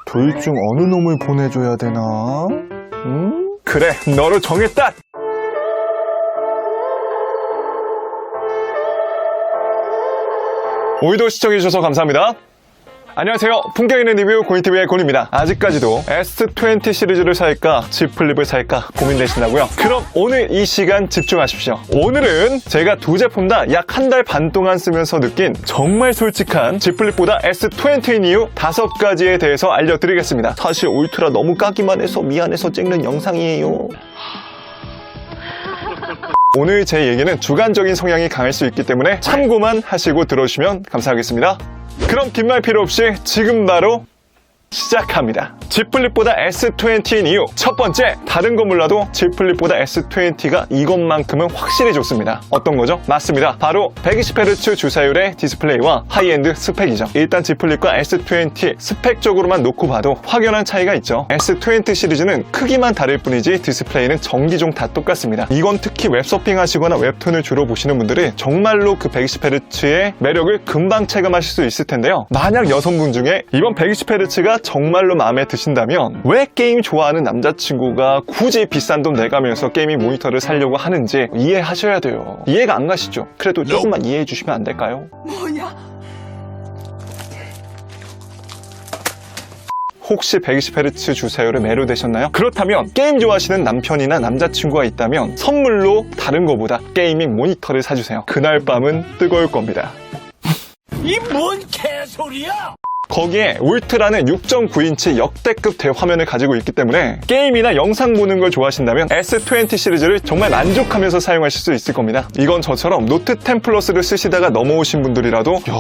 둘 중 어느 놈을 보내줘야 되나? 그래, 너로 정했다! 오늘도 시청해주셔서 감사합니다. 안녕하세요. 품격 있는 리뷰 고인TV의 곤입니다. 아직까지도 S20 시리즈를 살까 Z 플립을 살까 고민되신다고요? 그럼 오늘 이 시간 집중하십시오. 오늘은 제가 두 제품 다 약 한 달 반 동안 쓰면서 느낀 정말 솔직한 Z 플립보다 S20인 이유 5가지에 대해서 알려드리겠습니다. 사실 울트라 너무 까기만 해서 미안해서 찍는 영상이에요. 오늘 제 얘기는 주관적인 성향이 강할 수 있기 때문에 참고만 하시고 들어주시면 감사하겠습니다. 그럼 긴 말 필요 없이 지금 바로 시작합니다. Z 플립보다 S20인 이유 첫 번째, 다른 건 몰라도 Z 플립보다 S20가 이것만큼은 확실히 좋습니다. 어떤 거죠? 맞습니다. 바로 120Hz 주사율의 디스플레이와 하이엔드 스펙이죠. 일단 Z 플립과 S20 스펙적으로만 놓고 봐도 확연한 차이가 있죠. S20 시리즈는 크기만 다를 뿐이지 디스플레이는 전기종 다 똑같습니다. 이건 특히 웹서핑 하시거나 웹툰을 주로 보시는 분들은 정말로 그 120Hz의 매력을 금방 체감하실 수 있을 텐데요. 만약 여성분 중에 이번 120Hz가 정말로 마음에 드신다면 왜 게임 좋아하는 남자친구가 굳이 비싼 돈 내가면서 게이밍 모니터를 사려고 하는지 이해하셔야 돼요. 이해가 안 가시죠? 그래도 조금만 이해해 주시면 안 될까요? 뭐냐? 혹시 120Hz 주사율에 매료되셨나요? 그렇다면 게임 좋아하시는 남편이나 남자친구가 있다면 선물로 다른 거보다 게이밍 모니터를 사주세요. 그날 밤은 뜨거울 겁니다. 이 뭔 개소리야? 거기에 울트라는 6.9인치 역대급 대화면을 가지고 있기 때문에 게임이나 영상 보는 걸 좋아하신다면 S20 시리즈를 정말 만족하면서 사용하실 수 있을 겁니다. 이건 저처럼 노트 10 플러스를 쓰시다가 넘어오신 분들이라도 야,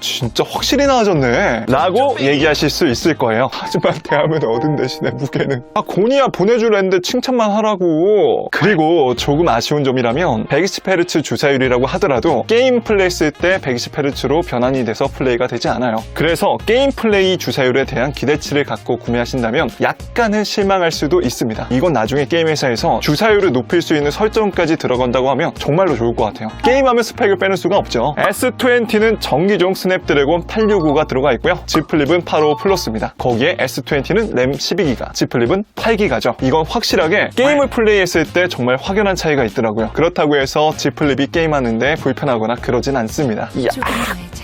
진짜 확실히 나아졌네 라고 얘기하실 수 있을 거예요. 하지만 대화면 얻은 대신에 무게는 곤이야 보내주랬는데 칭찬만 하라고. 그리고 조금 아쉬운 점이라면 120Hz 주사율이라고 하더라도 게임 플레이 쓸 때 120Hz로 변환이 돼서 플레이가 되지 않아요. 그래서 게임 플레이 주사율에 대한 기대치를 갖고 구매하신다면 약간은 실망할 수도 있습니다. 이건 나중에 게임 회사에서 주사율을 높일 수 있는 설정까지 들어간다고 하면 정말로 좋을 것 같아요. 게임하면 스펙을 빼는 수가 없죠. S20는 전기종 스냅드래곤 865가 들어가 있고요. Z 플립은 855 플러스입니다. 거기에 S20는 램 12GB, Z 플립은 8GB죠. 이건 확실하게 게임을 플레이했을 때 정말 확연한 차이가 있더라고요. 그렇다고 해서 Z 플립이 게임하는데 불편하거나 그러진 않습니다.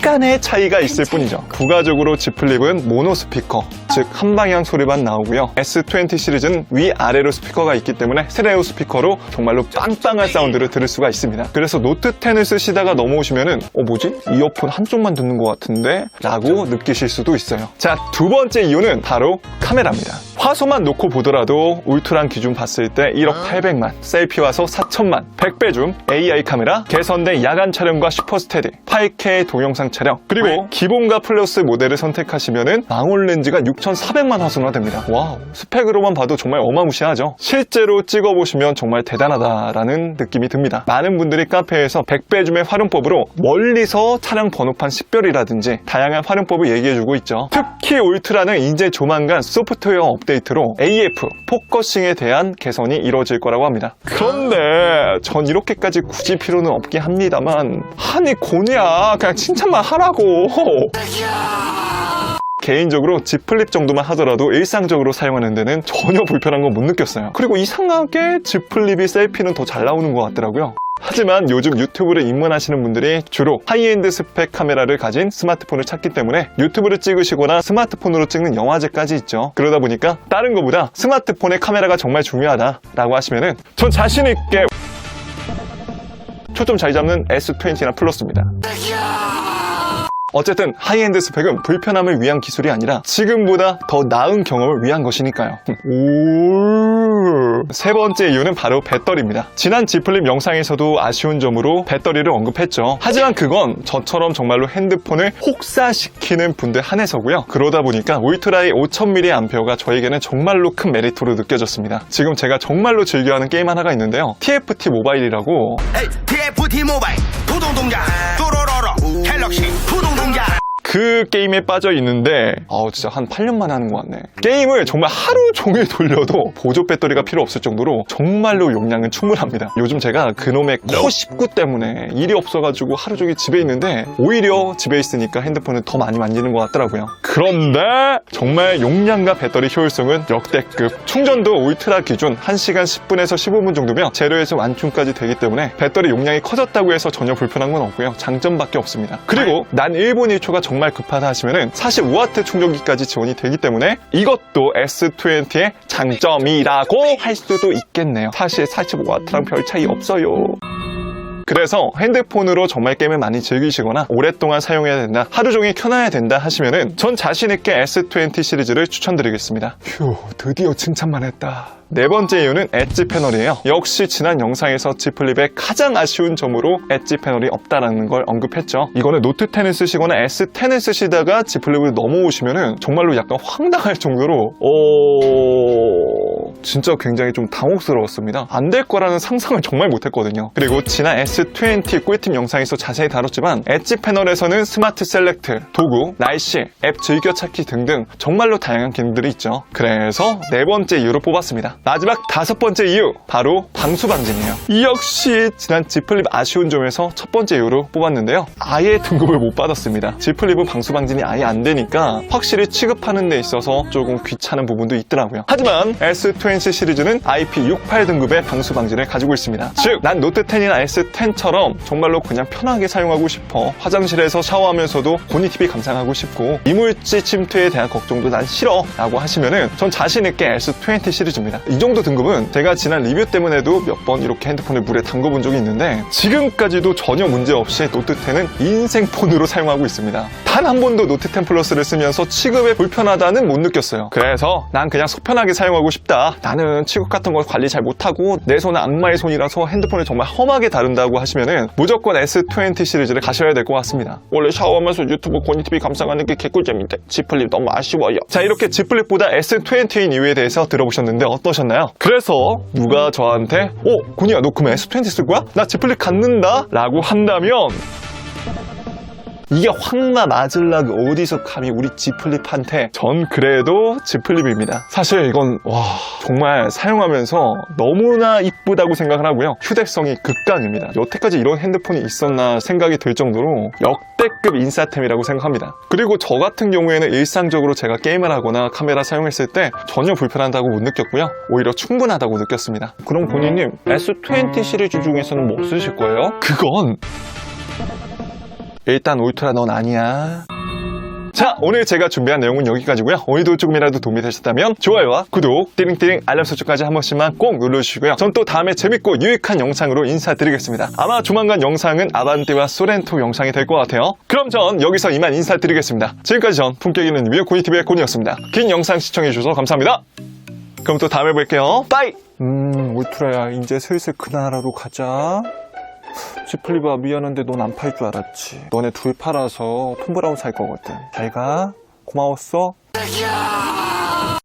약간의 차이가 있을 뿐이죠. 부가적으로 Z 플립은 모노 스피커, 즉 한방향 소리만 나오고요. S20 시리즈는 위아래로 스피커가 있기 때문에 스테레오 스피커로 정말로 빵빵한 사운드를 들을 수가 있습니다. 그래서 노트 10을 쓰시다가 넘어오시면은 뭐지? 이어폰 한쪽만 듣는 것 같은데? 라고 느끼실 수도 있어요. 자, 두 번째 이유는 바로 카메라입니다. 화소만 놓고 보더라도 울트란 기준 봤을 때 1억 800만, 셀피 화소 4천만, 100배 줌, AI 카메라, 개선된 야간 촬영과 슈퍼 스테디, 8K 동영상 촬영, 그리고 기본과 플러스 모델을 선택하시면은 망원 렌즈가 6,400만 화소나 됩니다. 와우, 스펙으로만 봐도 정말 어마무시하죠. 실제로 찍어보시면 정말 대단하다라는 느낌이 듭니다. 많은 분들이 카페에서 100배 줌의 활용법으로 멀리서 차량 번호판 식별이라든지 다양한 활용법을 얘기해주고 있죠. 특히 울트라는 이제 조만간 소프트웨어 업데이트로 AF, 포커싱에 대한 개선이 이루어질 거라고 합니다. 그런데 전 이렇게까지 굳이 필요는 없긴 합니다만 아니 곤이야 그냥 칭찬만 하라고. 개인적으로 Z 플립 정도만 하더라도 일상적으로 사용하는 데는 전혀 불편한 건 못 느꼈어요. 그리고 이상하게 Z 플립이 셀피는 더 잘 나오는 것 같더라고요. 하지만 요즘 유튜브를 입문하시는 분들이 주로 하이엔드 스펙 카메라를 가진 스마트폰을 찾기 때문에 유튜브를 찍으시거나 스마트폰으로 찍는 영화제까지 있죠. 그러다 보니까 다른 것보다 스마트폰의 카메라가 정말 중요하다라고 하시면은 전 자신 있게 초점 잘 잡는 S20나 플러스입니다. 어쨌든 하이엔드 스펙은 불편함을 위한 기술이 아니라 지금보다 더 나은 경험을 위한 것이니까요. 세 번째 이유는 바로 배터리입니다. 지난 Z 플립 영상에서도 아쉬운 점으로 배터리를 언급했죠. 하지만 그건 저처럼 정말로 핸드폰을 혹사시키는 분들 한해서고요. 그러다 보니까 울트라의 5000mAh가 저에게는 정말로 큰 메리트로 느껴졌습니다. 지금 제가 정말로 즐겨하는 게임 하나가 있는데요. TFT 모바일이라고. TFT 모바일, 부동동자, 또로로로, 갤럭시, 부동동자. 그 게임에 빠져 있는데 진짜 한 8년 만에 하는 것 같네. 게임을 정말 하루 종일 돌려도 보조 배터리가 필요 없을 정도로 정말로 용량은 충분합니다. 요즘 제가 그놈의 코19 때문에 일이 없어가지고 하루 종일 집에 있는데 오히려 집에 있으니까 핸드폰을 더 많이 만지는 것 같더라고요. 그런데 정말 용량과 배터리 효율성은 역대급. 충전도 울트라 기준 1시간 10분에서 15분 정도면 제로에서 완충까지 되기 때문에 배터리 용량이 커졌다고 해서 전혀 불편한 건 없고요. 장점밖에 없습니다. 그리고 난 1분 1초가 정말 급하다 하시면은 45W 충전기까지 지원이 되기 때문에 이것도 S20의 장점이라고 할 수도 있겠네요. 사실 45W랑 별 차이 없어요. 그래서 핸드폰으로 정말 게임을 많이 즐기시거나 오랫동안 사용해야 된다, 하루 종일 켜놔야 된다 하시면은 전 자신있게 S20 시리즈를 추천드리겠습니다. 휴, 드디어 칭찬만 했다. 네 번째 이유는 엣지 패널이에요. 역시 지난 영상에서 Z 플립의 가장 아쉬운 점으로 엣지 패널이 없다라는 걸 언급했죠. 이거는 노트 10을 쓰시거나 S10을 쓰시다가 Z 플립을 넘어오시면은 정말로 약간 황당할 정도로 진짜 굉장히 좀 당혹스러웠습니다. 안 될 거라는 상상을 정말 못했거든요. 그리고 지난 S20 꿀팁 영상에서 자세히 다뤘지만 엣지 패널에서는 스마트 셀렉트, 도구, 날씨, 앱 즐겨찾기 등등 정말로 다양한 기능들이 있죠. 그래서 네 번째 이유로 뽑았습니다. 마지막 다섯 번째 이유, 바로 방수 방진이에요. 역시 지난 Z 플립 아쉬운 점에서 첫 번째 이유로 뽑았는데요. 아예 등급을 못 받았습니다. Z 플립은 방수 방진이 아예 안 되니까 확실히 취급하는 데 있어서 조금 귀찮은 부분도 있더라고요. 하지만 S20 시리즈는 IP68 등급의 방수 방진을 가지고 있습니다. 즉, 난 노트 10이나 S10처럼 정말로 그냥 편하게 사용하고 싶어. 화장실에서 샤워하면서도 고니 TV 감상하고 싶고 이물질 침투에 대한 걱정도 난 싫어 라고 하시면은 전 자신있게 S20 시리즈입니다. 이 정도 등급은 제가 지난 리뷰 때문에도 몇 번 이렇게 핸드폰을 물에 담궈본 적이 있는데 지금까지도 전혀 문제 없이 노트 10은 인생 폰으로 사용하고 있습니다. 단 한 번도 노트 10 플러스를 쓰면서 취급에 불편하다는 못 느꼈어요. 그래서 난 그냥 속편하게 사용하고 싶다. 나는 취급 같은 걸 관리 잘 못하고 내 손은 악마의 손이라서 핸드폰을 정말 험하게 다룬다고 하시면은 무조건 S20 시리즈를 가셔야 될 것 같습니다. 원래 샤워하면서 유튜브 고니 TV 감상하는 게 개꿀잼인데 Z 플립 너무 아쉬워요. 자, 이렇게 Z 플립보다 S20인 이유에 대해서 들어보셨는데 어떠셨나요? 그래서 누가 저한테 고니야 너 그럼 S20 쓸 거야? 나 Z 플립 갖는다? 라고 한다면 이게 황나 맞을라고 어디서 감히 우리 Z 플립한테. 전 그래도 Z 플립입니다. 사실 이건 정말 사용하면서 너무나 이쁘다고 생각을 하고요. 휴대성이 극강입니다. 여태까지 이런 핸드폰이 있었나 생각이 들 정도로 역대급 인싸템이라고 생각합니다. 그리고 저 같은 경우에는 일상적으로 제가 게임을 하거나 카메라 사용했을 때 전혀 불편하다고 못 느꼈고요. 오히려 충분하다고 느꼈습니다. 그럼 본인님 S20 시리즈 중에서는 뭐 쓰실 거예요? 그건 일단 울트라 넌 아니야. 자, 오늘 제가 준비한 내용은 여기까지고요. 오늘도 조금이라도 도움이 되셨다면 좋아요와 구독, 띠링띠링 알람 설정까지 한 번씩만 꼭 눌러주시고요. 전 또 다음에 재밌고 유익한 영상으로 인사드리겠습니다. 아마 조만간 영상은 아반떼와 소렌토 영상이 될 것 같아요. 그럼 전 여기서 이만 인사드리겠습니다. 지금까지 전 품격 있는 리뷰 고니TV의 고니였습니다. 긴 영상 시청해주셔서 감사합니다. 그럼 또 다음에 뵐게요. 빠이! 울트라야, 이제 슬슬 그 나라로 가자. Z 플립아, 미안한데 넌 안 팔 줄 알았지. 너네 둘 팔아서 톰브라운 살 거거든. 잘 가. 고마웠어.